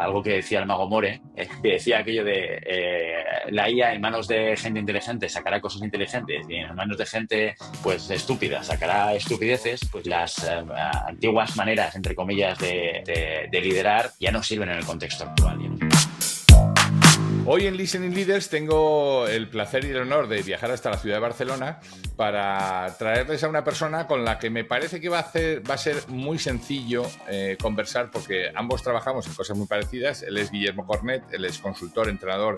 algo que decía el mago More, que decía aquello de la IA en manos de gente inteligente sacará cosas inteligentes y en manos de gente pues estúpida sacará estupideces. Pues las antiguas maneras, entre comillas, de liderar ya no sirven en el contexto actual. Hoy en Listening Leaders tengo el placer y el honor de viajar hasta la ciudad de Barcelona para traerles a una persona con la que me parece que va a ser muy sencillo conversar, porque ambos trabajamos en cosas muy parecidas. Él es Guillermo Cornet, él es consultor, entrenador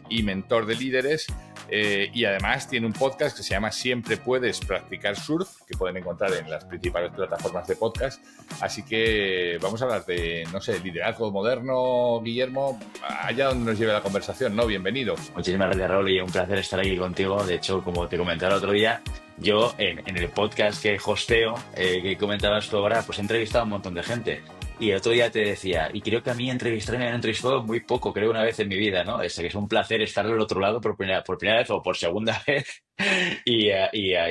y mentor de líderes, y además tiene un podcast que se llama Siempre Puedes Practicar Surf, que pueden encontrar en las principales plataformas de podcast. Así que vamos a hablar de, no sé, liderazgo moderno, Guillermo, allá donde nos lleve la conversación, ¿no? Bienvenido. Muchísimas gracias, Raúl, y un placer estar aquí contigo. De hecho, como te comentaba el otro día, yo en el podcast que hosteo, que comentabas tú ahora, pues he entrevistado a un montón de gente. Y el otro día te decía, y creo que a mí entrevistarme me han entrevistado muy poco, creo una vez en mi vida, ¿no? Que es un placer estar del otro lado por primera vez o por segunda vez y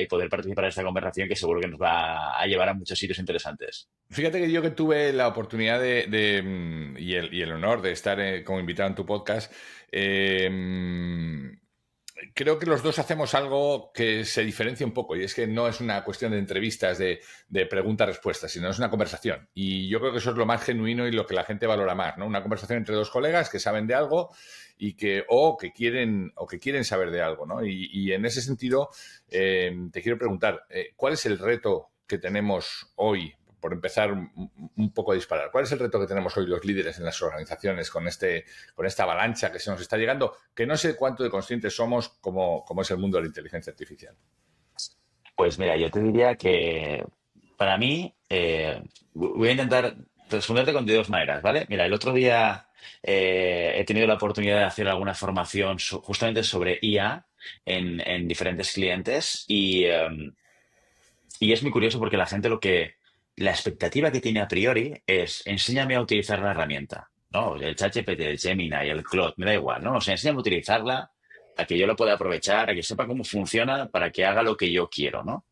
poder participar en esta conversación que seguro que nos va a llevar a muchos sitios interesantes. Fíjate que yo que tuve la oportunidad y el honor de estar como invitado en tu podcast, creo que los dos hacemos algo que se diferencia un poco, y es que no es una cuestión de entrevistas, de preguntas-respuestas, sino es una conversación. Y yo creo que eso es lo más genuino y lo que la gente valora más, ¿no? Una conversación entre dos colegas que saben de algo y que quieren saber de algo, ¿no? Y en ese sentido, te quiero preguntar, ¿cuál es el reto que tenemos hoy? Por empezar un poco a disparar, ¿cuál es el reto que tenemos hoy los líderes en las organizaciones con esta avalancha que se nos está llegando? Que no sé cuánto de conscientes somos como es el mundo de la inteligencia artificial. Pues mira, yo te diría que para mí, voy a intentar responderte con de dos maneras, ¿vale? Mira, el otro día he tenido la oportunidad de hacer alguna formación justamente sobre IA en diferentes clientes y es muy curioso porque la gente la expectativa que tiene a priori es enséñame a utilizar la herramienta, ¿no? El ChatGPT, el Gemini, el Claude, me da igual, ¿no? O sea, enséñame a utilizarla, a que yo lo pueda aprovechar, a que sepa cómo funciona para que haga lo que yo quiero, ¿no?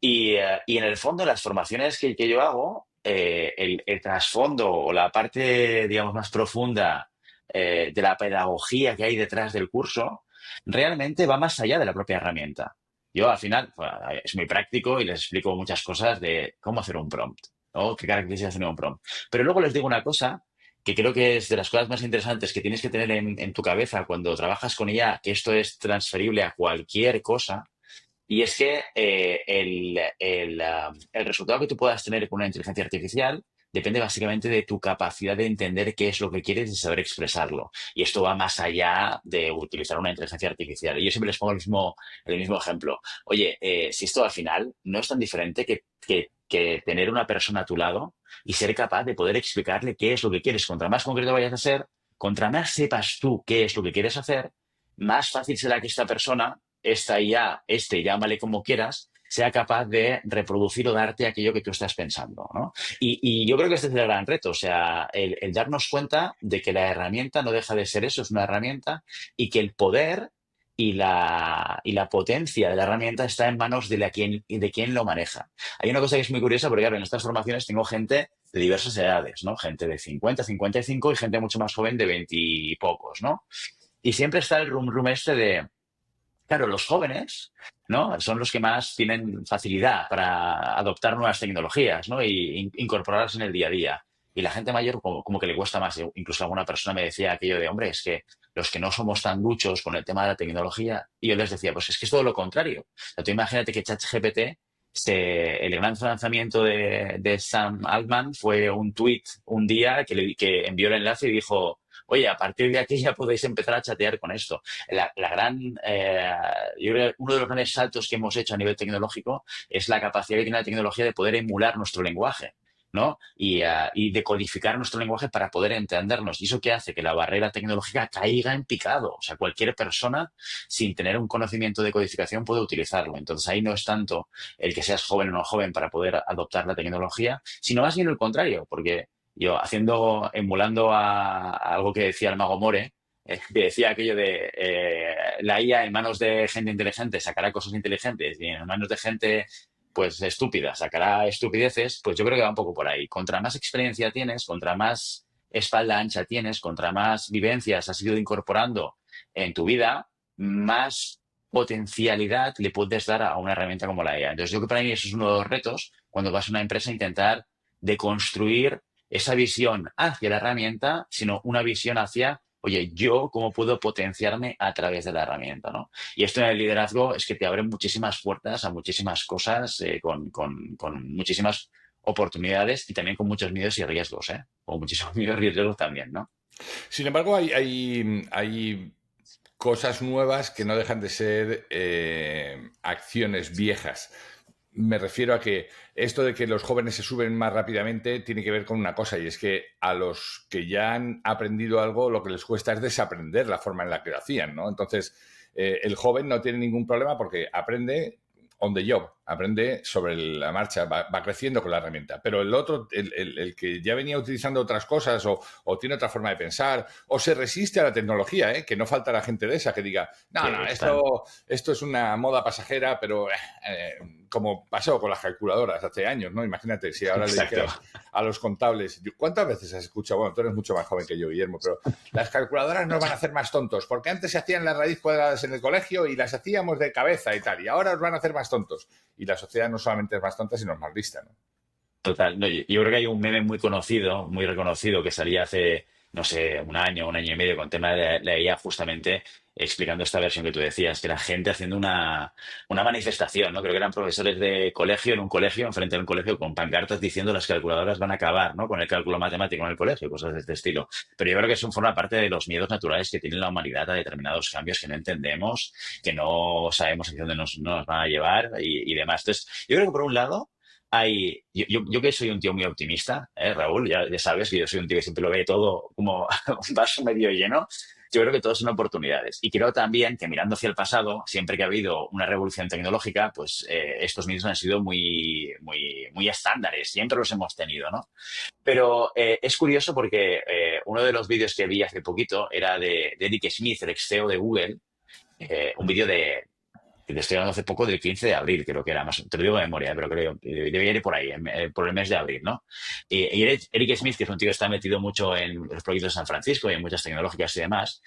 Y en el fondo, las formaciones que yo hago, el trasfondo o la parte, digamos, más profunda de la pedagogía que hay detrás del curso, realmente va más allá de la propia herramienta. Yo, al final, bueno, es muy práctico y les explico muchas cosas de cómo hacer un prompt, ¿no? ¿Qué características tiene un prompt? Pero luego les digo una cosa que creo que es de las cosas más interesantes que tienes que tener en tu cabeza cuando trabajas con ella, que esto es transferible a cualquier cosa, y es que el resultado que tú puedas tener con una inteligencia artificial depende básicamente de tu capacidad de entender qué es lo que quieres y saber expresarlo. Y esto va más allá de utilizar una inteligencia artificial. Y yo siempre les pongo el mismo ejemplo. Oye, si esto al final no es tan diferente que tener una persona a tu lado y ser capaz de poder explicarle qué es lo que quieres. Contra más concreto vayas a ser, contra más sepas tú qué es lo que quieres hacer, más fácil será que esta persona, esta IA, llámale como quieras, sea capaz de reproducir o darte aquello que tú estás pensando, ¿no? Y yo creo que este es el gran reto, o sea, el darnos cuenta de que la herramienta no deja de ser eso, es una herramienta, y que el poder y la potencia de la herramienta está en manos de quien lo maneja. Hay una cosa que es muy curiosa, porque claro, en estas formaciones tengo gente de diversas edades, ¿no? Gente de 50, 55 y gente mucho más joven de 20 y pocos, ¿no? Y siempre está el rum este de, claro, los jóvenes, ¿no? Son los que más tienen facilidad para adoptar nuevas tecnologías, ¿no? Y incorporarlas en el día a día. Y la gente mayor como que le cuesta más. Incluso alguna persona me decía aquello de, hombre, es que los que no somos tan duchos con el tema de la tecnología, y yo les decía, pues es que es todo lo contrario. O sea, tú imagínate que ChatGPT, el gran lanzamiento de Sam Altman fue un tweet un día que envió el enlace y dijo, oye, a partir de aquí ya podéis empezar a chatear con esto. Yo creo que uno de los grandes saltos que hemos hecho a nivel tecnológico es la capacidad que tiene la tecnología de poder emular nuestro lenguaje, ¿no? Y decodificar nuestro lenguaje para poder entendernos. Y eso que hace que la barrera tecnológica caiga en picado. O sea, cualquier persona sin tener un conocimiento de codificación puede utilizarlo. Entonces ahí no es tanto el que seas joven o no joven para poder adoptar la tecnología, sino más bien el contrario, porque yo emulando a algo que decía el mago More, que decía aquello de la IA en manos de gente inteligente sacará cosas inteligentes y en manos de gente pues estúpida sacará estupideces, pues yo creo que va un poco por ahí. Contra más experiencia tienes, contra más espalda ancha tienes, contra más vivencias has ido incorporando en tu vida, más potencialidad le puedes dar a una herramienta como la IA. Entonces, yo creo que para mí eso es uno de los retos cuando vas a una empresa, intentar deconstruir esa visión hacia la herramienta, sino una visión hacia, oye, yo cómo puedo potenciarme a través de la herramienta, ¿no? Y esto en el liderazgo es que te abre muchísimas puertas a muchísimas cosas, con muchísimas oportunidades y también con muchos miedos y riesgos, ¿eh? Con muchísimos miedos y riesgos también, ¿no? Sin embargo, hay cosas nuevas que no dejan de ser acciones viejas. Me refiero a que esto de que los jóvenes se suben más rápidamente tiene que ver con una cosa, y es que a los que ya han aprendido algo lo que les cuesta es desaprender la forma en la que lo hacían, ¿no? Entonces, el joven no tiene ningún problema porque aprende on the job, aprende sobre la marcha, va creciendo con la herramienta. Pero el otro, el que ya venía utilizando otras cosas o tiene otra forma de pensar o se resiste a la tecnología, que no falta la gente de esa que diga, no, Sí, no, están. esto es una moda pasajera, pero como pasó con las calculadoras hace años, ¿no? Imagínate, si ahora le Exacto. dijeras a los contables, ¿cuántas veces has escuchado? Bueno, tú eres mucho más joven que yo, Guillermo, pero las calculadoras nos van a hacer más tontos, porque antes se hacían las raíz cuadradas en el colegio y las hacíamos de cabeza y tal, y ahora os van a hacer más tontos. Y la sociedad no solamente es más tonta, sino es más lista, ¿no? Total. No, yo creo que hay un meme muy conocido, muy reconocido, que salía hace, no sé, un año y medio, con tema de la IA, justamente explicando esta versión que tú decías, que era gente haciendo una manifestación, ¿no? Creo que eran profesores de colegio, en un colegio, enfrente de un colegio, con pancartas diciendo las calculadoras van a acabar, ¿no? Con el cálculo matemático en el colegio, cosas de este estilo. Pero yo creo que eso forma parte de los miedos naturales que tiene la humanidad a determinados cambios que no entendemos, que no sabemos hacia dónde nos van a llevar y demás. Entonces, yo creo que por un lado yo que soy un tío muy optimista, Raúl, ya sabes que yo soy un tío que siempre lo ve todo como un vaso medio lleno. Yo creo que todo son oportunidades. Y creo también que mirando hacia el pasado, siempre que ha habido una revolución tecnológica, pues estos medios han sido muy estándares, siempre los hemos tenido, ¿no? Pero es curioso porque uno de los vídeos que vi hace poquito era de Eric Schmidt, el ex CEO de Google, un vídeo que te estoy hablando hace poco del 15 de abril, creo que era, más, te lo digo de memoria, pero creo que debía ir por ahí, por el mes de abril, ¿no? Y Eric Smith, que es un tío que está metido mucho en los proyectos de San Francisco y en muchas tecnológicas y demás,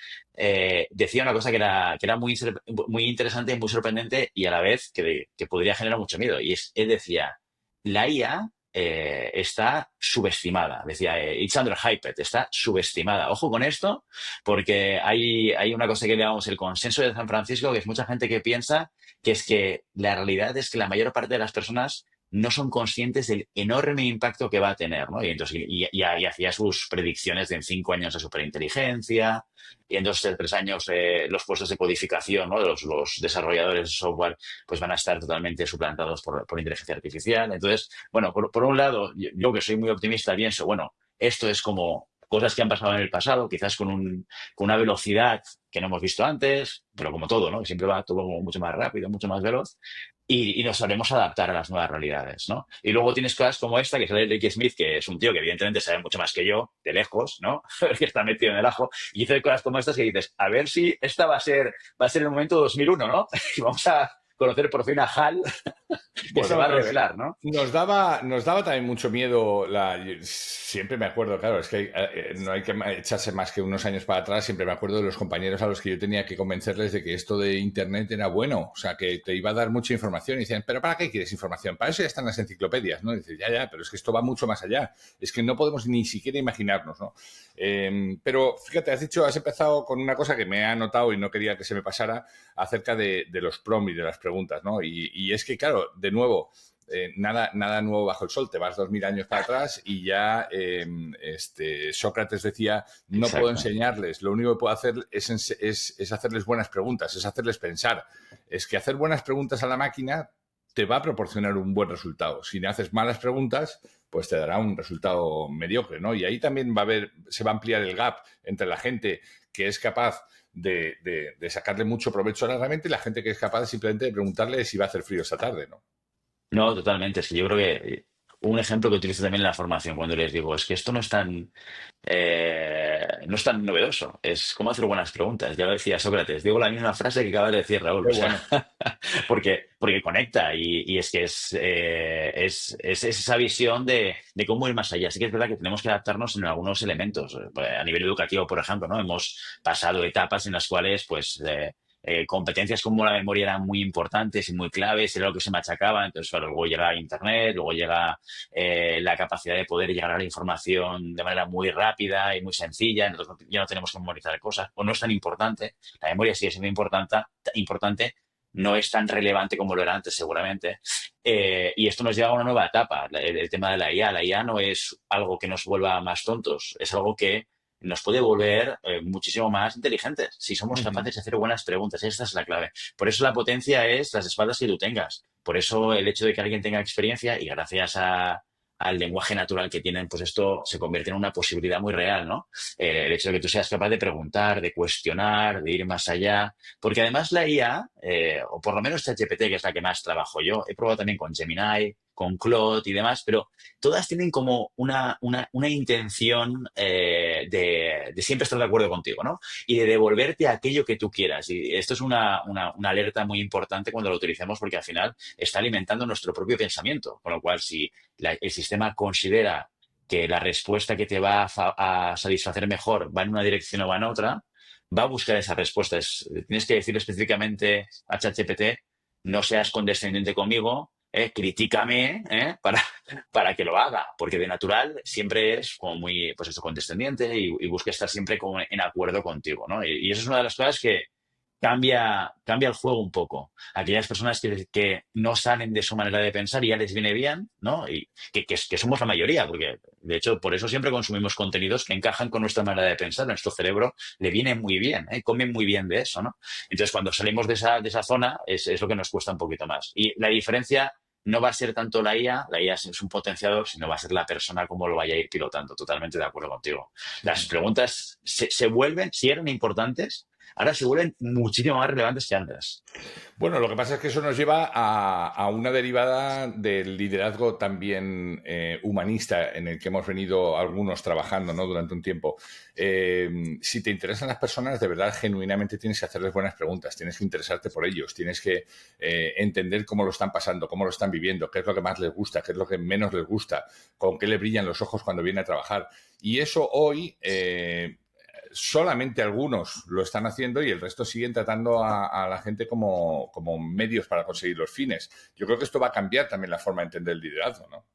decía una cosa que era muy interesante y muy sorprendente y a la vez que podría generar mucho miedo. Y él decía, la IA está subestimada. Decía, it's underhyped, está subestimada. Ojo con esto, porque hay una cosa que llamamos el consenso de San Francisco, que es mucha gente que piensa que es que la realidad es que la mayor parte de las personas no son conscientes del enorme impacto que va a tener, ¿no? Y entonces y hacía sus predicciones de en 5 años de superinteligencia, y en 2 o 3 años los puestos de codificación, ¿no? Los desarrolladores de software pues van a estar totalmente suplantados por inteligencia artificial. Entonces, bueno, por un lado, yo que soy muy optimista pienso, bueno, esto es como cosas que han pasado en el pasado, quizás con una velocidad que no hemos visto antes, pero como todo, ¿no? Que siempre va todo como mucho más rápido, mucho más veloz, y nos sabremos adaptar a las nuevas realidades, ¿no? Y luego tienes cosas como esta, que sale Ricky Smith, que es un tío que evidentemente sabe mucho más que yo, de lejos, ¿no? Que está metido en el ajo, y dice cosas como estas que dices, a ver si esta va a ser el momento 2001, ¿no? Y vamos a conocer por fin a Hal, que se Bueno, va a revelar, ¿no? nos daba también mucho miedo, siempre me acuerdo, claro, es que no hay que echarse más que unos años para atrás, siempre me acuerdo de los compañeros a los que yo tenía que convencerles de que esto de Internet era bueno, o sea, que te iba a dar mucha información y decían, pero ¿para qué quieres información? Para eso ya están las enciclopedias, ¿no? Y dices, ya, pero es que esto va mucho más allá, es que no podemos ni siquiera imaginarnos, ¿no? Pero fíjate, has empezado con una cosa que me ha notado y no quería que se me pasara acerca de los prompts y de las preguntas, ¿no? Y es que, claro, de nuevo, nada nuevo bajo el sol. Te vas 2000 años para atrás y ya Sócrates decía, no puedo Exacto. enseñarles, lo único que puedo hacer es hacerles buenas preguntas, es hacerles pensar. Es que hacer buenas preguntas a la máquina te va a proporcionar un buen resultado. Si le haces malas preguntas, pues te dará un resultado mediocre, ¿no? Y ahí también se va a ampliar el gap entre la gente que es capaz de sacarle mucho provecho a la herramienta y la gente que es capaz simplemente de preguntarle si va a hacer frío esta tarde, ¿no? No, totalmente. Es que yo creo que un ejemplo que utilizo también en la formación cuando les digo es que esto no es tan novedoso. Es cómo hacer buenas preguntas. Ya lo decía Sócrates. Digo la misma frase que acaba de decir Raúl. Qué O sea, bueno. porque conecta y es que es esa visión de cómo ir más allá. Sí que es verdad que tenemos que adaptarnos en algunos elementos. A nivel educativo, por ejemplo, ¿no? Hemos pasado etapas en las cuales, pues, competencias como la memoria eran muy importantes y muy claves, era lo que se machacaba. Entonces, claro, luego llega Internet, luego llega la capacidad de poder llegar a la información de manera muy rápida y muy sencilla. Entonces, ya no tenemos que memorizar cosas, o no es tan importante. La memoria sigue siendo importante, no es tan relevante como lo era antes, seguramente. Y esto nos lleva a una nueva etapa, el tema de la IA. La IA no es algo que nos vuelva más tontos, es algo que nos puede volver muchísimo más inteligentes si somos Ujú. capaces de hacer buenas preguntas. Esta es la clave. Por eso la potencia es las espaldas que tú tengas. Por eso el hecho de que alguien tenga experiencia y gracias al lenguaje natural que tienen, pues esto se convierte en una posibilidad muy real, ¿no? El hecho de que tú seas capaz de preguntar, de cuestionar, de ir más allá. Porque además la IA, o por lo menos ChatGPT, que es la que más trabajo yo, he probado también con Gemini, con Claude y demás, pero todas tienen como una intención de siempre estar de acuerdo contigo, ¿no? Y de devolverte aquello que tú quieras. Y esto es una alerta muy importante cuando lo utilicemos porque al final está alimentando nuestro propio pensamiento. Con lo cual, si el sistema considera que la respuesta que te va a satisfacer mejor va en una dirección o va en otra, va a buscar esa respuesta. Tienes que decir específicamente a ChatGPT, no seas condescendiente conmigo, critícame, para que lo haga, porque de natural siempre es como muy, pues eso, condescendiente y busca estar siempre como en acuerdo contigo, ¿no? Y eso es una de las cosas que cambia el juego un poco. Aquellas personas que no salen de su manera de pensar y ya les viene bien, ¿no? Y que somos la mayoría, porque de hecho por eso siempre consumimos contenidos que encajan con nuestra manera de pensar. Nuestro cerebro le viene muy bien, ¿eh? Come muy bien de eso, ¿no? Entonces cuando salimos de esa zona es lo que nos cuesta un poquito más. Y la diferencia no va a ser tanto la IA es un potenciador, sino va a ser la persona como lo vaya a ir pilotando. Totalmente de acuerdo contigo. Las preguntas se vuelven, si eran importantes, ahora se vuelven muchísimo más relevantes que antes. Bueno, lo que pasa es que eso nos lleva a una derivada del liderazgo también humanista en el que hemos venido algunos trabajando, ¿no? Durante un tiempo. Si te interesan las personas, de verdad, genuinamente tienes que hacerles buenas preguntas, tienes que interesarte por ellos, tienes que entender cómo lo están pasando, cómo lo están viviendo, qué es lo que más les gusta, qué es lo que menos les gusta, con qué le brillan los ojos cuando viene a trabajar. Y eso hoy solamente algunos lo están haciendo y el resto siguen tratando a la gente como medios para conseguir los fines. Yo creo que esto va a cambiar también la forma de entender el liderazgo, ¿no?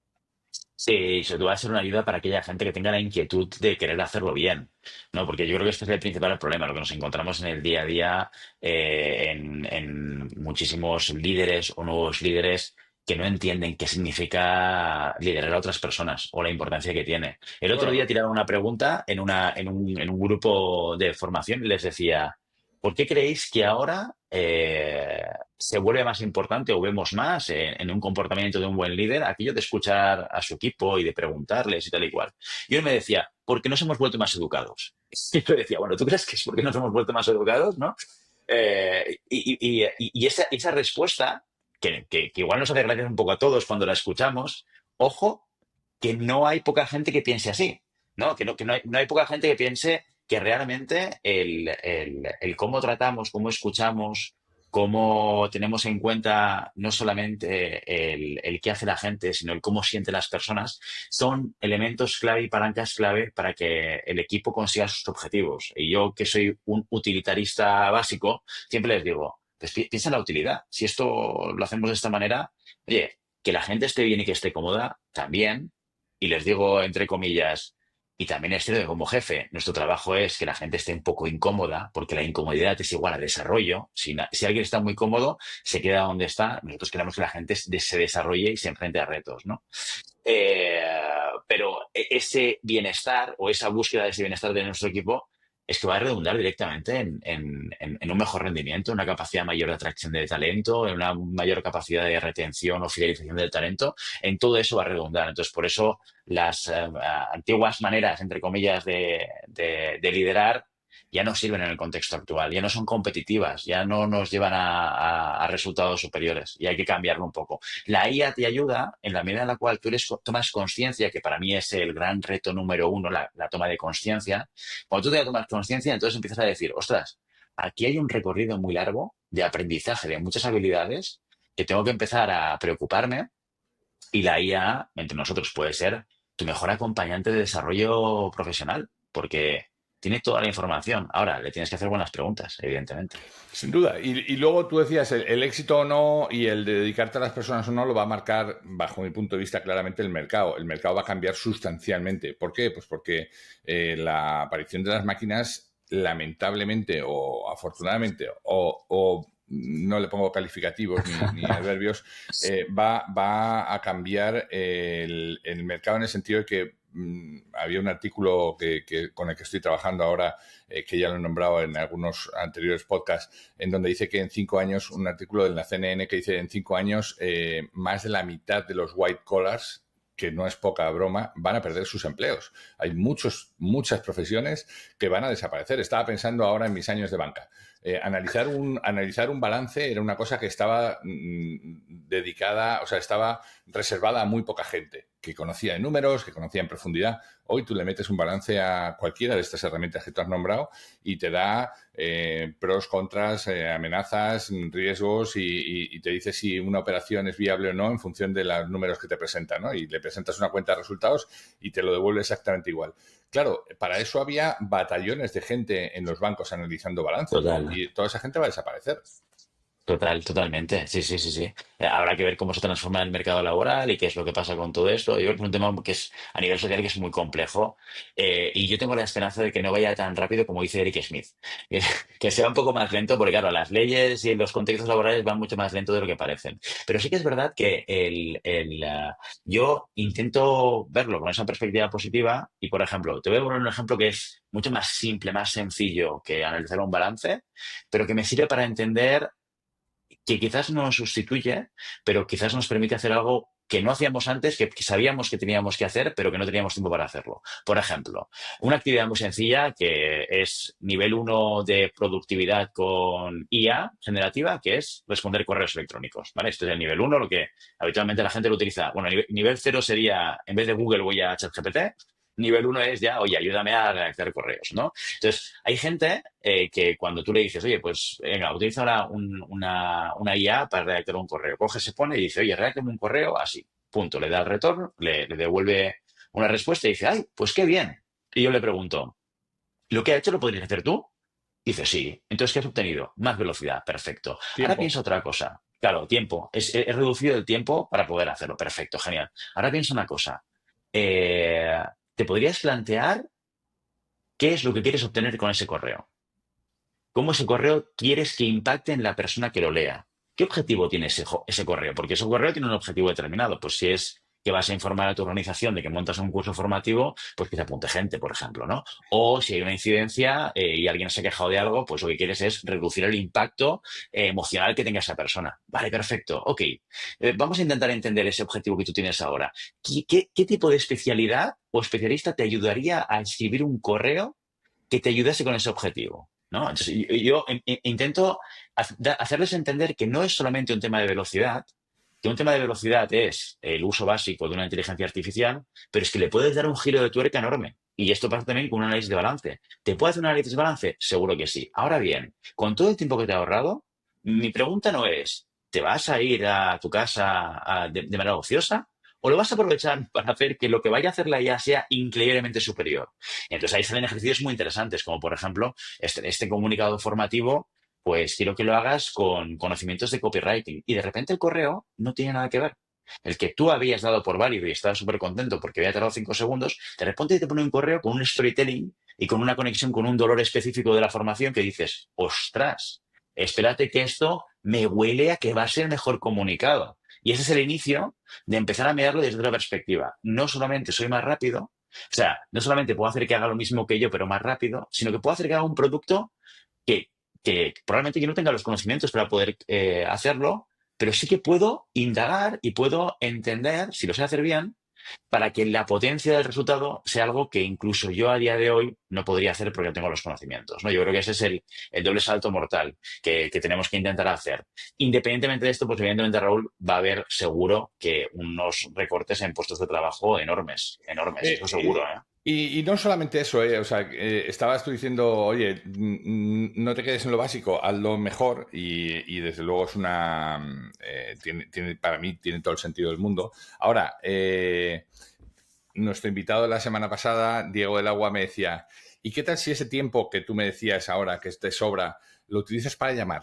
Sí, sobre todo va a ser una ayuda para aquella gente que tenga la inquietud de querer hacerlo bien, ¿no? Porque yo creo que este es el principal problema, lo que nos encontramos en el día a día en muchísimos líderes o nuevos líderes que no entienden qué significa liderar a otras personas o la importancia que tiene. El otro día Bueno, tiraron una pregunta en un grupo de formación y les decía, ¿por qué creéis que ahora se vuelve más importante o vemos más en un comportamiento de un buen líder aquello de escuchar a su equipo y de preguntarles y tal y cual? Y él me decía, porque nos hemos vuelto más educados. Y yo decía, bueno, ¿tú crees que es porque nos hemos vuelto más educados, no? Y esa respuesta, que igual nos hace gracia un poco a todos cuando la escuchamos, ojo, que no hay poca gente que piense así, ¿no? Que no hay poca gente que piense que realmente el cómo tratamos, cómo escuchamos, cómo tenemos en cuenta no solamente el qué hace la gente, sino el cómo sienten las personas, son elementos clave y palancas clave para que el equipo consiga sus objetivos. Y yo, que soy un utilitarista básico, siempre les digo, pues piensa en la utilidad. Si esto lo hacemos de esta manera, oye, que la gente esté bien y que esté cómoda, también. Y les digo, entre comillas, y también es cierto que como jefe, nuestro trabajo es que la gente esté un poco incómoda, porque la incomodidad es igual a desarrollo. Si alguien está muy cómodo, se queda donde está. Nosotros queremos que la gente se desarrolle y se enfrente a retos, ¿no? Eh, pero ese bienestar o esa búsqueda de ese bienestar de nuestro equipo es que va a redundar directamente en un mejor rendimiento, una capacidad mayor de atracción de talento, en una mayor capacidad de retención o fidelización del talento. En todo eso va a redundar. Entonces, por eso las antiguas maneras, entre comillas, de liderar ya no sirven en el contexto actual, ya no son competitivas, ya no nos llevan a resultados superiores y hay que cambiarlo un poco. La IA te ayuda en la medida en la cual tú tomas conciencia, que para mí es el gran reto número uno, la toma de conciencia. Cuando tú te tomas conciencia, entonces empiezas a decir, ostras, aquí hay un recorrido muy largo de aprendizaje de muchas habilidades que tengo que empezar a preocuparme y la IA, entre nosotros, puede ser tu mejor acompañante de desarrollo profesional, porque tiene toda la información. Ahora, le tienes que hacer buenas preguntas, evidentemente. Sin duda. Y luego tú decías, el éxito o no y el de dedicarte a las personas o no lo va a marcar, bajo mi punto de vista, claramente el mercado. El mercado va a cambiar sustancialmente. ¿Por qué? Pues porque la aparición de las máquinas, lamentablemente o afortunadamente, o no le pongo calificativos ni adverbios, va a cambiar el mercado en el sentido de que había un artículo con el que estoy trabajando ahora, que ya lo he nombrado en algunos anteriores podcasts, en donde dice que en 5 años, un artículo de la CNN que dice en 5 años más de la mitad de los white collars, que no es poca broma, van a perder sus empleos. Hay muchas profesiones que van a desaparecer. Estaba pensando ahora en mis años de banca. Analizar un balance era una cosa que estaba dedicada, o sea, estaba reservada a muy poca gente, que conocía de números, que conocía en profundidad. Hoy tú le metes un balance a cualquiera de estas herramientas que tú has nombrado y te da pros, contras, amenazas, riesgos y te dice si una operación es viable o no en función de los números que te presenta, ¿no? Y le presentas una cuenta de resultados y te lo devuelve exactamente igual. Claro, para eso había batallones de gente en los bancos analizando balances, ¿no? Total. Y toda esa gente va a desaparecer. Totalmente. Sí, sí, sí, sí. Habrá que ver cómo se transforma el mercado laboral y qué es lo que pasa con todo esto. Yo creo que es un tema que es a nivel social que es muy complejo. Y yo tengo la esperanza de que no vaya tan rápido como dice Eric Smith. Que, que sea un poco más lento, porque claro, las leyes y los contextos laborales van mucho más lento de lo que parecen. Pero sí que es verdad que yo intento verlo con esa perspectiva positiva y, por ejemplo, te voy a poner un ejemplo que es mucho más simple, más sencillo que analizar un balance, pero que me sirve para entender que quizás no nos sustituye, pero quizás nos permite hacer algo que no hacíamos antes, que sabíamos que teníamos que hacer, pero que no teníamos tiempo para hacerlo. Por ejemplo, una actividad muy sencilla que es nivel uno de productividad con IA generativa, que es responder correos electrónicos, ¿vale? Esto es el nivel uno, lo que habitualmente la gente lo utiliza. Bueno, nivel cero sería, en vez de Google voy a ChatGPT. Nivel uno es ya, oye, ayúdame a redactar correos, ¿no? Entonces, hay gente que cuando tú le dices, oye, pues venga, utiliza ahora una IA para redactar un correo. Coge, se pone y dice, oye, redactame un correo así. Punto. Le da el retorno, le devuelve una respuesta y dice, ay, pues qué bien. Y yo le pregunto, ¿lo que ha hecho lo podrías hacer tú? Dice, sí. Entonces, ¿qué has obtenido? Más velocidad. Perfecto. Ahora Tiempo. piensa otra cosa. Claro, tiempo. He reducido el tiempo para poder hacerlo. Perfecto, genial. Ahora piensa una cosa. Eh, ¿Te podrías plantear qué es lo que quieres obtener con ese correo? ¿Cómo ese correo quieres que impacte en la persona que lo lea? ¿Qué objetivo tiene ese correo? Porque ese correo tiene un objetivo determinado. Pues si es que vas a informar a tu organización de que montas un curso formativo, pues que se apunte gente, por ejemplo, ¿no? O si hay una incidencia y alguien se ha quejado de algo, pues lo que quieres es reducir el impacto emocional que tenga esa persona. Vale, perfecto. Ok. Vamos a intentar entender ese objetivo que tú tienes ahora. ¿Qué tipo de especialidad o especialista te ayudaría a escribir un correo que te ayudase con ese objetivo? ¿No? Entonces, yo intento hacerles entender que no es solamente un tema de velocidad, que un tema de velocidad es el uso básico de una inteligencia artificial, pero es que le puedes dar un giro de tuerca enorme. Y esto pasa también con un análisis de balance. ¿Te puede hacer un análisis de balance? Seguro que sí. Ahora bien, con todo el tiempo que te ha ahorrado, mi pregunta no es, ¿te vas a ir a tu casa de manera ociosa? ¿O lo vas a aprovechar para hacer que lo que vaya a hacer la IA sea increíblemente superior? Y entonces ahí salen ejercicios muy interesantes, como por ejemplo este comunicado formativo, pues quiero que lo hagas con conocimientos de copywriting. Y de repente el correo no tiene nada que ver. El que tú habías dado por válido y estabas súper contento porque había tardado 5 segundos, de repente te pone un correo con un storytelling y con una conexión con un dolor específico de la formación que dices, ostras, espérate que esto me huele a que va a ser mejor comunicado. Y ese es el inicio de empezar a mirarlo desde otra perspectiva. No solamente soy más rápido, o sea, no solamente puedo hacer que haga lo mismo que yo, pero más rápido, sino que puedo hacer que haga un producto que, que probablemente yo no tenga los conocimientos para poder hacerlo, pero sí que puedo indagar y puedo entender, si lo sé hacer bien, para que la potencia del resultado sea algo que incluso yo a día de hoy no podría hacer porque no tengo los conocimientos, ¿no? Yo creo que ese es el doble salto mortal que tenemos que intentar hacer. Independientemente de esto, pues evidentemente, Raúl, va a haber seguro que unos recortes en puestos de trabajo enormes, enormes, Eh, eso eh, seguro, ¿eh? Y no solamente eso, o sea, estabas tú diciendo, oye, no te quedes en lo básico, hazlo mejor y desde luego es para mí tiene todo el sentido del mundo. Ahora, nuestro invitado de la semana pasada, Diego del Agua, me decía, ¿y qué tal si ese tiempo que tú me decías ahora que te sobra, lo utilizas para llamar?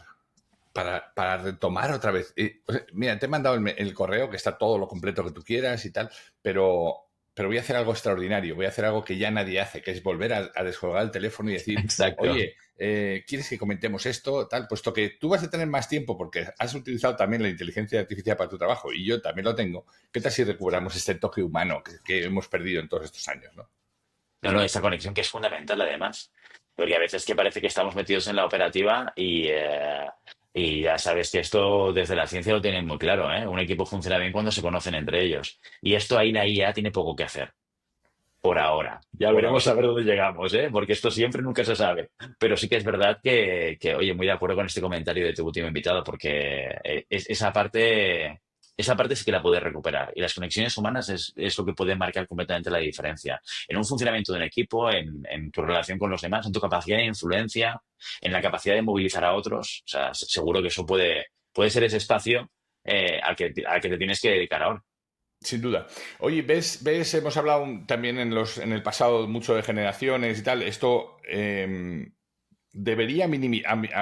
Para retomar otra vez. O sea, mira, te he mandado el correo que está todo lo completo que tú quieras y tal, pero voy a hacer algo extraordinario, voy a hacer algo que ya nadie hace, que es volver a descolgar el teléfono y decir, Exacto. oye, ¿quieres que comentemos esto? Tal, puesto que tú vas a tener más tiempo porque has utilizado también la inteligencia artificial para tu trabajo y yo también lo tengo. ¿Qué tal si recuperamos este toque humano que hemos perdido en todos estos años, ¿no? No, no, esa conexión que es fundamental además. Porque a veces que parece que estamos metidos en la operativa y ya sabes que esto desde la ciencia lo tienen muy claro, ¿eh? Un equipo funciona bien cuando se conocen entre ellos. Y esto ahí la IA tiene poco que hacer. Por ahora. Ya Por veremos ahora. a ver dónde llegamos, ¿eh? Porque esto siempre nunca se sabe. Pero sí que es verdad oye, muy de acuerdo con este comentario de tu último invitado, porque esa parte sí que la puedes recuperar. Y las conexiones humanas es lo que puede marcar completamente la diferencia. En un funcionamiento de un equipo, en tu relación con los demás, en tu capacidad de influencia, en la capacidad de movilizar a otros. O sea, seguro que eso puede ser ese espacio al que te tienes que dedicar ahora. Sin duda. Oye, hemos hablado también en el pasado mucho de generaciones y tal. Esto debería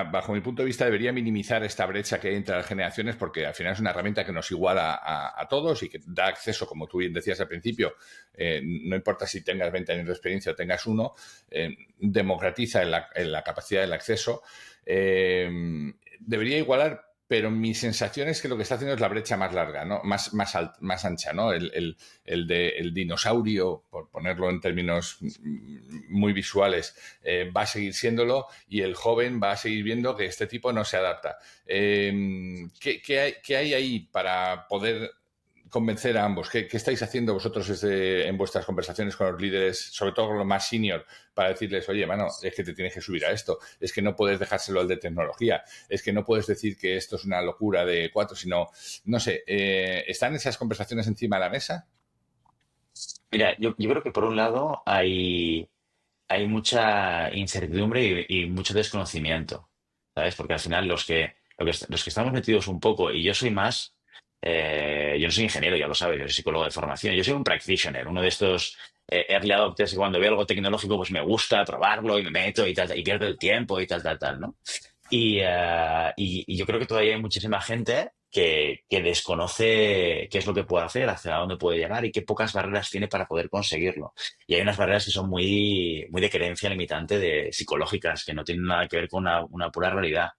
bajo mi punto de vista, debería minimizar esta brecha que hay entre las generaciones porque al final es una herramienta que nos iguala a todos y que da acceso, como tú bien decías al principio, no importa si tengas 20 años de experiencia o tengas uno, democratiza en la capacidad del acceso. Debería igualar, pero mi sensación es que lo que está haciendo es la brecha más larga, ¿no? Más ancha, ¿no? El dinosaurio, por ponerlo en términos muy visuales, va a seguir siéndolo y el joven va a seguir viendo que este tipo no se adapta. ¿Qué hay ahí para poder convencer a ambos? ¿Qué estáis haciendo vosotros en vuestras conversaciones con los líderes, sobre todo con los más senior, para decirles, oye, mano, es que te tienes que subir a esto, es que no puedes dejárselo al de tecnología, es que no puedes decir que esto es una locura de cuatro, sino, no sé, ¿están esas conversaciones encima de la mesa? Mira, yo creo que por un lado hay mucha incertidumbre y mucho desconocimiento, ¿sabes? Porque al final los que estamos metidos un poco, y yo soy más, yo no soy ingeniero, ya lo sabes, yo soy psicólogo de formación, yo soy un practitioner, uno de estos early adopters que cuando veo algo tecnológico pues me gusta probarlo y me meto y tal, y pierdo el tiempo y tal, tal, tal, ¿no? Y yo creo que todavía hay muchísima gente que desconoce qué es lo que puede hacer, hacia dónde puede llegar y qué pocas barreras tiene para poder conseguirlo. Y hay unas barreras que son muy, muy de creencia limitante, de psicológicas, que no tienen nada que ver con una pura realidad.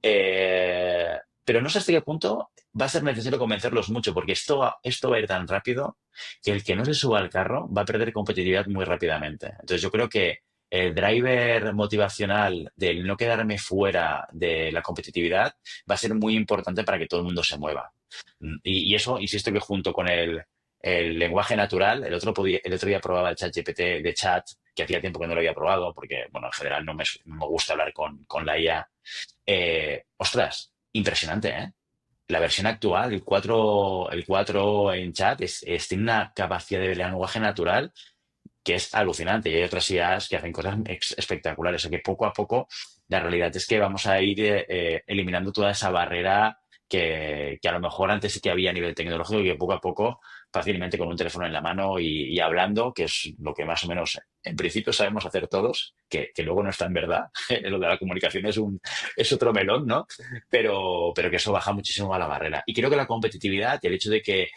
Pero no sé hasta qué punto va a ser necesario convencerlos mucho, porque esto va a ir tan rápido que el que no se suba al carro va a perder competitividad muy rápidamente. Entonces yo creo que el driver motivacional del no quedarme fuera de la competitividad va a ser muy importante para que todo el mundo se mueva. Y eso, insisto que junto con el lenguaje natural, el otro día probaba el chat GPT de chat, que hacía tiempo que no lo había probado, porque, bueno, en general no me gusta hablar con la IA. Ostras, impresionante, ¿eh? La versión actual, el cuatro en chat, tiene una capacidad de lenguaje natural que es alucinante. Y hay otras IAs que hacen cosas espectaculares. O sea que poco a poco la realidad es que vamos a ir eliminando toda esa barrera que a lo mejor antes sí que había a nivel tecnológico y que poco a poco, fácilmente con un teléfono en la mano y hablando, que es lo que más o menos en principio sabemos hacer todos, que luego no está en verdad. Lo de la comunicación es otro melón, ¿no? Pero que eso baja muchísimo a la barrera. Y creo que la competitividad y el hecho de que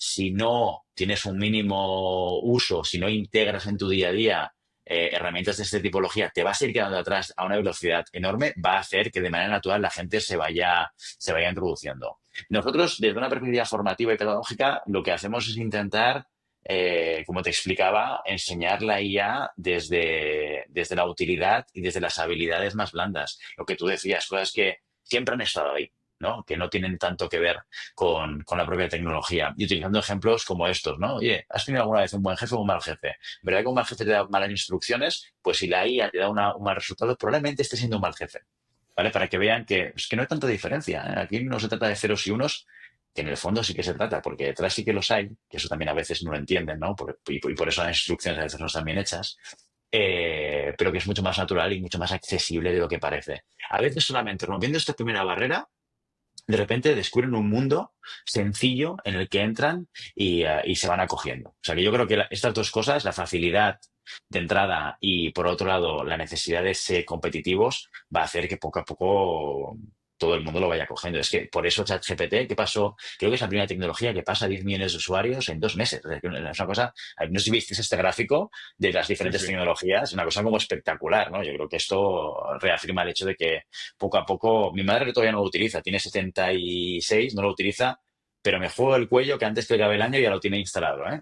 si no tienes un mínimo uso, si no integras en tu día a día herramientas de esta tipología, te vas a ir quedando atrás a una velocidad enorme, va a hacer que de manera natural la gente se vaya introduciendo. Nosotros, desde una perspectiva formativa y pedagógica, lo que hacemos es intentar, como te explicaba, enseñar la IA desde la utilidad y desde las habilidades más blandas. Lo que tú decías, cosas que siempre han estado ahí, ¿no? Que no tienen tanto que ver con la propia tecnología. Y utilizando ejemplos como estos, ¿no? Oye, ¿has tenido alguna vez un buen jefe o un mal jefe? ¿Verdad que un mal jefe te da malas instrucciones? Pues si la IA te da un mal resultado, probablemente esté siendo un mal jefe. ¿Vale? Para que vean que no hay tanta diferencia, ¿eh? Aquí no se trata de ceros y unos, que en el fondo sí que se trata, porque detrás sí que los hay, que eso también a veces no lo entienden, ¿no? Y por eso las instrucciones a veces no están bien hechas, pero que es mucho más natural y mucho más accesible de lo que parece. A veces solamente rompiendo esta primera barrera, de repente descubren un mundo sencillo en el que entran y se van acogiendo. O sea que yo creo que estas dos cosas, la facilidad de entrada y por otro lado la necesidad de ser competitivos, va a hacer que poco a poco todo el mundo lo vaya cogiendo. Es que por eso ChatGPT, ¿qué pasó? Creo que es la primera tecnología que pasa a 10 millones de usuarios en 2 meses. Es una cosa, no sé si visteis este gráfico de las Sí, diferentes sí. tecnologías, una cosa como espectacular, ¿no? Yo creo que esto reafirma el hecho de que poco a poco, mi madre todavía no lo utiliza, tiene 76, no lo utiliza, pero me juego el cuello que antes que acabe el año ya lo tiene instalado, ¿eh?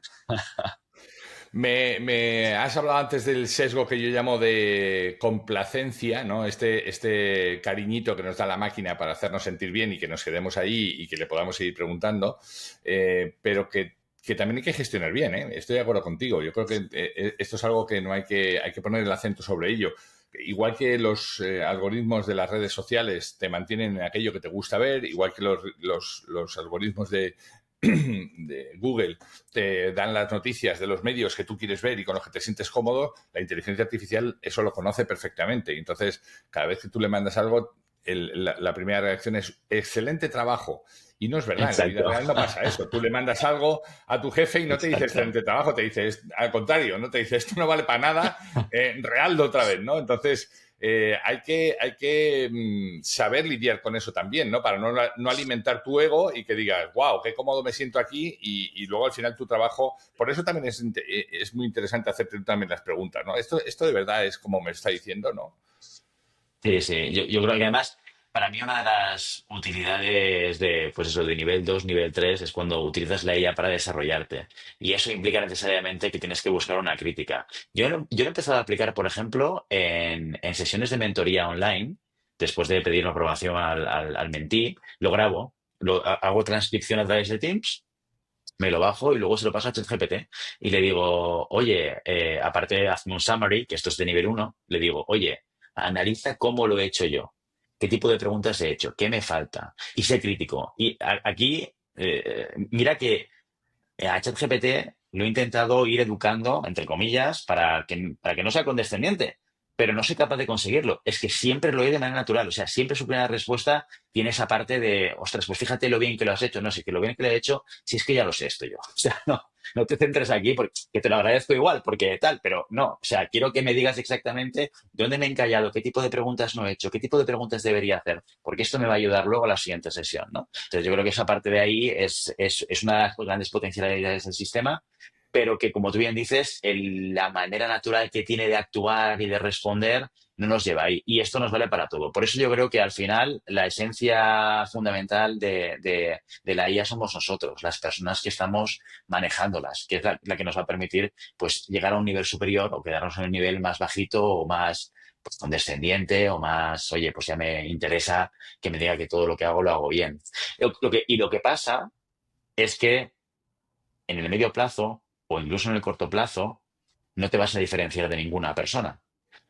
Me has hablado antes del sesgo que yo llamo de complacencia, ¿no? Este cariñito que nos da la máquina para hacernos sentir bien y que nos quedemos ahí y que le podamos seguir preguntando, pero que también hay que gestionar bien, ¿eh? Estoy de acuerdo contigo. Yo creo que esto es algo que no hay que poner el acento sobre ello. Igual que los algoritmos de las redes sociales te mantienen en aquello que te gusta ver, igual que los algoritmos de Google te dan las noticias de los medios que tú quieres ver y con los que te sientes cómodo, la inteligencia artificial eso lo conoce perfectamente. Y entonces, cada vez que tú le mandas algo, la primera reacción es excelente trabajo. Y no es verdad, en la vida Exacto, real no pasa eso. Tú le mandas algo a tu jefe y no te dice exacto. excelente trabajo, te dice, al contrario, no te dice esto no vale para nada, realdo otra vez, ¿no? Entonces, hay que saber lidiar con eso también, ¿no? Para no alimentar tu ego y que digas, wow, qué cómodo me siento aquí y luego al final tu trabajo. Por eso también es muy interesante hacerte tú también las preguntas, ¿no? Esto de verdad es como me está diciendo, ¿no? Sí, sí. Yo creo que además, para mí una de las utilidades de, pues eso, de nivel 2 nivel 3 es cuando utilizas la IA para desarrollarte. Y eso implica necesariamente que tienes que buscar una crítica. Yo lo he empezado a aplicar, por ejemplo, en sesiones de mentoría online, después de pedir una aprobación al mentí, lo grabo, hago transcripción a través de Teams. Me lo bajo y luego se lo paso a ChatGPT y le digo, oye, aparte hazme un summary, que esto es de nivel uno, le digo, oye, analiza cómo lo he hecho yo, qué tipo de preguntas he hecho, qué me falta, y sé crítico. Y aquí, mira que a ChatGPT lo he intentado ir educando, entre comillas, para que no sea condescendiente, pero no soy capaz de conseguirlo. Es que siempre lo he de manera natural. O sea, siempre su primera respuesta tiene esa parte de, ostras, pues fíjate lo bien que lo has hecho. No sé, que lo bien que lo he hecho, si es que ya lo sé esto yo. O sea, no te centres aquí, porque que te lo agradezco igual, porque tal, pero no. O sea, quiero que me digas exactamente dónde me he encallado, qué tipo de preguntas no he hecho, qué tipo de preguntas debería hacer, porque esto me va a ayudar luego a la siguiente sesión, ¿no? Entonces, yo creo que esa parte de ahí es una de las grandes potencialidades del sistema, pero que, como tú bien dices, la manera natural que tiene de actuar y de responder no nos lleva ahí. Y esto nos vale para todo. Por eso yo creo que al final la esencia fundamental de la IA somos nosotros, las personas que estamos manejándolas, que es la que nos va a permitir pues llegar a un nivel superior o quedarnos en un nivel más bajito o más pues, condescendiente o más, oye, pues ya me interesa que me diga que todo lo que hago lo hago bien. Y lo que pasa es que en el medio plazo o incluso en el corto plazo no te vas a diferenciar de ninguna persona.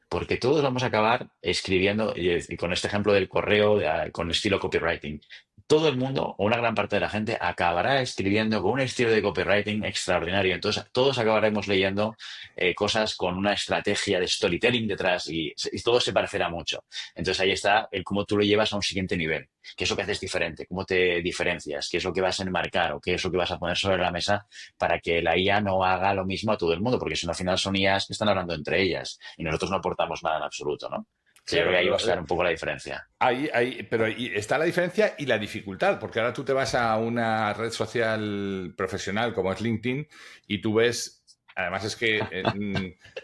Porque todos vamos a acabar escribiendo, y con este ejemplo del correo, con estilo copywriting, todo el mundo, o una gran parte de la gente, acabará escribiendo con un estilo de copywriting extraordinario. Entonces, todos acabaremos leyendo cosas con una estrategia de storytelling detrás y todo se parecerá mucho. Entonces, ahí está el cómo tú lo llevas a un siguiente nivel. ¿Qué es lo que haces diferente? ¿Cómo te diferencias? ¿Qué es lo que vas a enmarcar o qué es lo que vas a poner sobre la mesa para que la IA no haga lo mismo a todo el mundo? Porque si no, al final son IAs que están hablando entre ellas y nosotros no aportamos nada en absoluto, ¿no? Yo creo Claro, que ahí va pero a estar un poco la diferencia. pero ahí está la diferencia y la dificultad, porque ahora tú te vas a una red social profesional como es LinkedIn y tú ves, además es que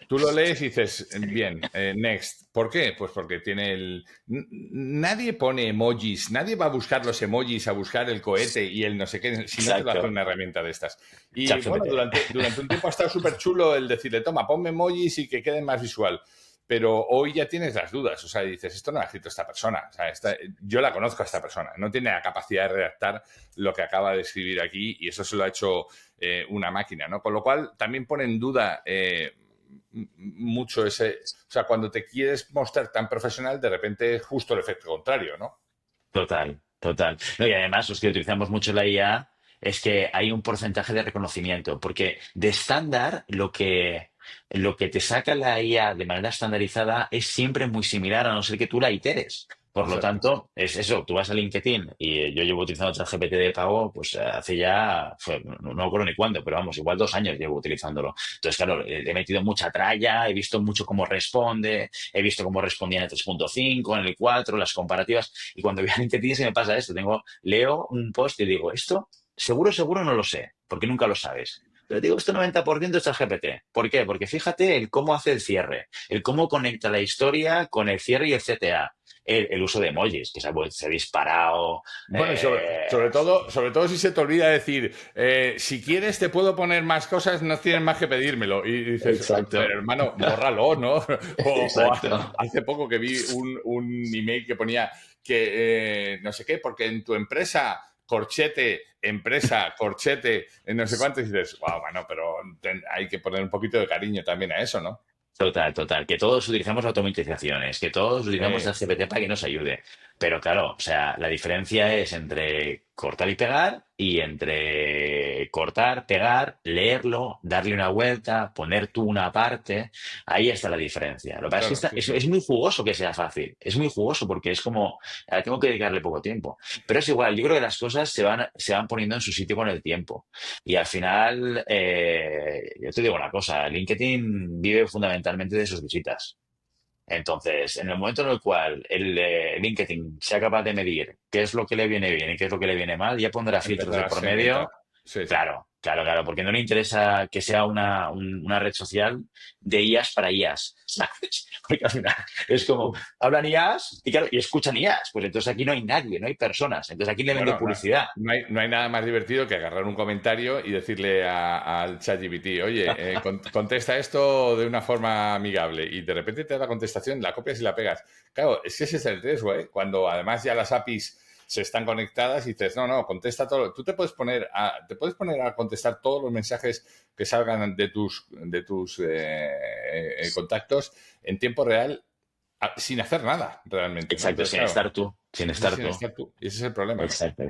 tú lo lees y dices, bien, next. ¿Por qué? Pues porque tiene nadie pone emojis, nadie va a buscar los emojis, a buscar el cohete y el no sé qué, si no te lo hace Exacto. una herramienta de estas. Y bueno, ChatGPT. durante un tiempo ha estado súper chulo el decirle, toma, ponme emojis y que quede más visual. Pero hoy ya tienes las dudas, o sea, dices, esto no lo ha escrito esta persona, o sea, yo la conozco a esta persona, no tiene la capacidad de redactar lo que acaba de escribir aquí y eso se lo ha hecho una máquina, ¿no? Con lo cual también pone en duda mucho o sea, cuando te quieres mostrar tan profesional, de repente es justo el efecto contrario, ¿no? Total. Total. No, y además, los que utilizamos mucho la IA es que hay un porcentaje de reconocimiento, porque de estándar lo que te saca la IA de manera estandarizada es siempre muy similar, a no ser que tú la iteres. Por lo Exacto. tanto, es eso, tú vas a LinkedIn y yo llevo utilizando ChatGPT de pago, pues hace ya, no me acuerdo ni cuándo, pero vamos, igual 2 años llevo utilizándolo. Entonces, claro, le he metido mucha tralla, he visto mucho cómo responde, he visto cómo respondía en el 3.5, en el 4, las comparativas, y cuando voy a LinkedIn se me pasa esto, leo un post y digo, esto seguro no lo sé, porque nunca lo sabes. Pero digo, esto 90% es ChatGPT. ¿Por qué? Porque fíjate el cómo hace el cierre, el cómo conecta la historia con el cierre y el CTA, el uso de emojis, que se ha disparado. Bueno, y sobre todo si se te olvida decir, si quieres te puedo poner más cosas, no tienes más que pedírmelo. Y dices, pero Exacto, hermano, bórralo, ¿no? exacto. Hace poco que vi un email que ponía que no sé qué, porque en tu empresa, corchete, no sé cuánto, y dices, wow, bueno, pero hay que poner un poquito de cariño también a eso, ¿no? Total. Que todos utilizamos automatizaciones, que todos utilizamos el GPT para que nos ayude. Pero claro, o sea, la diferencia es entre cortar y pegar y entre cortar, pegar, leerlo, darle una vuelta, poner tú una parte. Ahí está la diferencia. Lo que pasa es que Claro, sí, sí. es muy jugoso que sea fácil. Es muy jugoso porque es como, tengo que dedicarle poco tiempo. Pero es igual, yo creo que las cosas se van poniendo en su sitio con el tiempo. Y al final, yo te digo una cosa, LinkedIn vive fundamentalmente de sus visitas. Entonces, en el momento en el cual el LinkedIn sea capaz de medir qué es lo que le viene bien y qué es lo que le viene mal, ya pondrá filtros de Empezará a por segmentar. medio. Sí, sí. Claro, porque no le interesa que sea una red social de IAs para IAs, ¿sabes? Porque al final es como, hablan IAs y claro, y escuchan IAs, pues entonces aquí no hay nadie, no hay personas, entonces aquí le vende Bueno, no, publicidad. no hay nada más divertido que agarrar un comentario y decirle al ChatGPT, oye, contesta esto de una forma amigable y de repente te da la contestación, la copias y la pegas. Claro, es que ese es el riesgo, ¿eh? Cuando además ya las APIs se están conectadas y dices, no, contesta todo. Tú te puedes poner a contestar todos los mensajes que salgan de tus contactos en tiempo real sin hacer nada realmente, ¿no? Exacto, Entonces, sin claro, estar tú, sin ese es estar sin tú. estar tú. Y ese es el problema, ¿no? Exacto.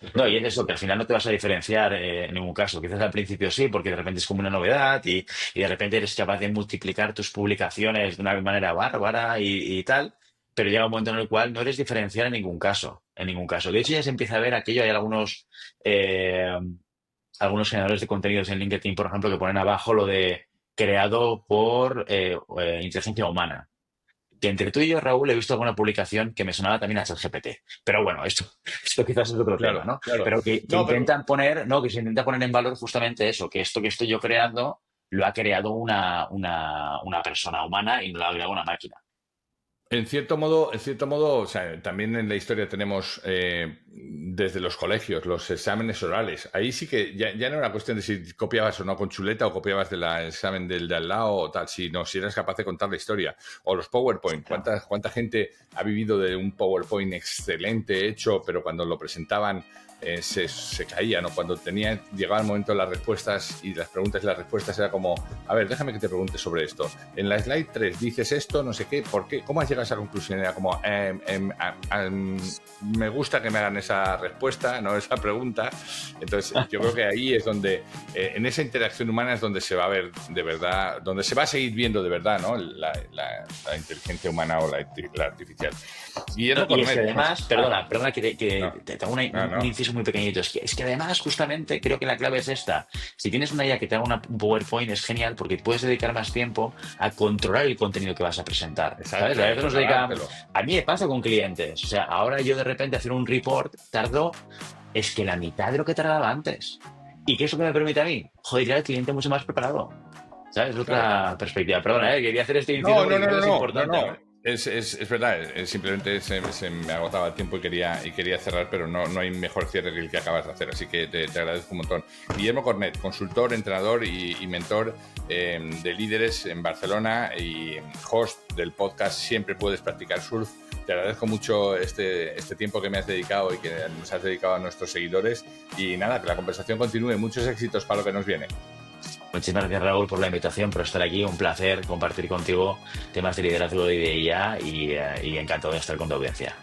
El No, y problema. es eso, que al final no te vas a diferenciar en ningún caso. Quizás al principio sí, porque de repente es como una novedad y de repente eres capaz de multiplicar tus publicaciones de una manera bárbara y tal, pero llega un momento en el cual no eres diferenciar en ningún caso, en ningún caso. De hecho, ya se empieza a ver aquello, hay eh, algunos generadores de contenidos en LinkedIn, por ejemplo, que ponen abajo lo de creado por inteligencia humana. Que entre tú y yo, Raúl, he visto alguna publicación que me sonaba también a ChatGPT. Pero bueno, esto quizás es otro tema, Claro, ¿no? claro. Pero que No, pero intentan poner, ¿no? Que se intenta poner en valor justamente eso, que esto que estoy yo creando lo ha creado una persona humana y no lo ha creado una máquina. en cierto modo, o sea, también en la historia tenemos desde los colegios los exámenes orales. Ahí sí que ya no era cuestión de si copiabas o no con chuleta o copiabas del examen del de al lado o tal, sino si eras capaz de contar la historia. O los PowerPoint. Exacto. ¿Cuánta gente ha vivido de un PowerPoint excelente hecho, pero cuando lo presentaban se caían? O cuando llegaba el momento de las respuestas y las preguntas y las respuestas era como, a ver, déjame que te pregunte sobre esto. En la slide 3 dices esto, no sé qué, ¿por qué? ¿Cómo has llegado a esa conclusión? Era como, me gusta que me hagan esa respuesta, no esa pregunta. Entonces, yo creo que ahí es donde, en esa interacción humana es donde se va a ver de verdad, donde se va a seguir viendo de verdad, ¿no? La inteligencia humana o la artificial. No, Guillermo y es que Cornet. además, perdona No, que te hago no, un no. inciso muy pequeñito. Es que además, justamente, creo que la clave es esta. Si tienes una idea que te haga un PowerPoint, es genial porque puedes dedicar más tiempo a controlar el contenido que vas a presentar. ¿Sabes? A Exacto, veces nos dedicamos. preparártelo. A mí me pasa con clientes. O sea, ahora yo de repente hacer un report tardo, es que la mitad de lo que tardaba antes. ¿Y qué es lo que me permite a mí? Joder, ya el cliente mucho más preparado. ¿Sabes? Claro. Otra perspectiva. Perdona, quería hacer este inciso No, no, porque no, creo no, que es no, no, importante, no. ¿no? Es verdad, simplemente se me agotaba el tiempo y quería cerrar, pero no hay mejor cierre que el que acabas de hacer, así que te agradezco un montón. Guillermo Cornet, consultor, entrenador y mentor de líderes en Barcelona y host del podcast Siempre Puedes Practicar Surf. Te agradezco mucho este tiempo que me has dedicado y que nos has dedicado a nuestros seguidores y nada, que la conversación continúe. Muchos éxitos para lo que nos viene. Muchísimas gracias, Raúl, por la invitación, por estar aquí. Un placer compartir contigo temas de liderazgo y de IA y encantado de estar con tu audiencia.